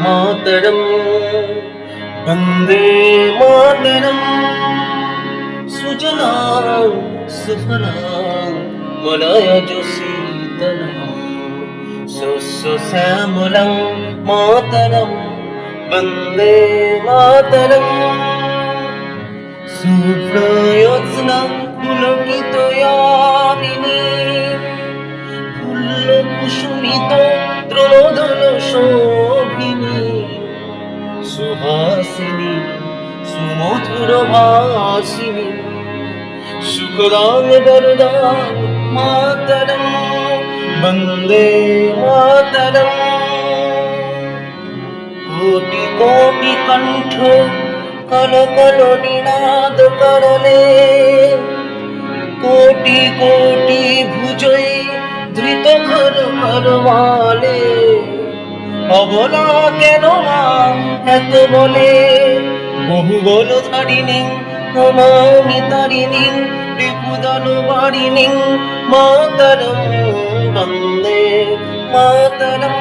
मातरम वंदे मातरम सुजलां सुफलां मलयज शीतलां सुश्यामलां मातरम वंदे मातरम शुभ्रयोत्स्ना पुलकितयामिनी फुल्लकुसुमित द्रोणधन शोभिनी सुहासिनी सुमधुर भाषिनी सुखदां वरदां मातरं वन्दे मातरं कोटि कोटि कंठ कल कल निनाद करले कोटि कोटि भुजय धृत घर करवाले অবলা কেন মা এত বলে বহু বল ধারিণী নমামি তারিণী রিপুদন বারিণী মাতরম বন্দে মাতরম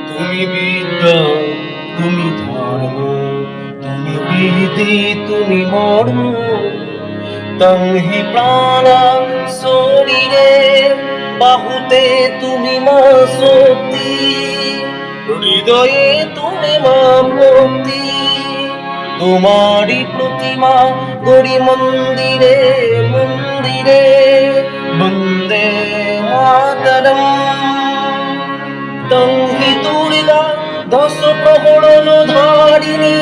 তুমি বিদ্যা তুমি ধর্ম তুমি বিধি তুমি মর্ম তং হি প্রাণ শরীরে বাহুতে তুমি মা শক্তি হৃদয়ে তুমি মা ভক্তি তোমারি প্রতিমা গড়ি মন্দিরে মন্দিরে বন্দে মাতরম তং হি দুর্গা দশ প্রহরণ ধারিণী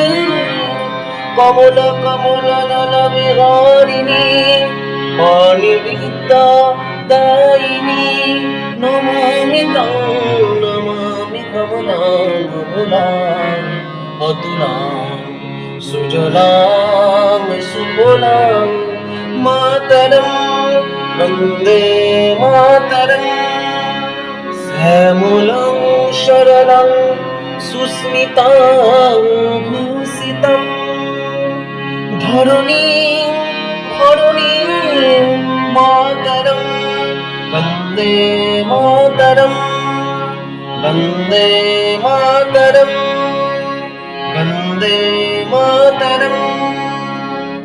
কমল কমল নল বিহারিণী বাণী বিদ্যা দায়িনী নমামি তাং নমামি কমলাং কমলাং অতুলাং সুজলাং সুফলাং মাতরম বন্দে মাতরম শ্যামলাং সরলাং সুস্মিতাং ভূষিতাং ধরণী ধরণী মাতরম वन्दे मातरम वन्दे मातरम वन्दे मातरम।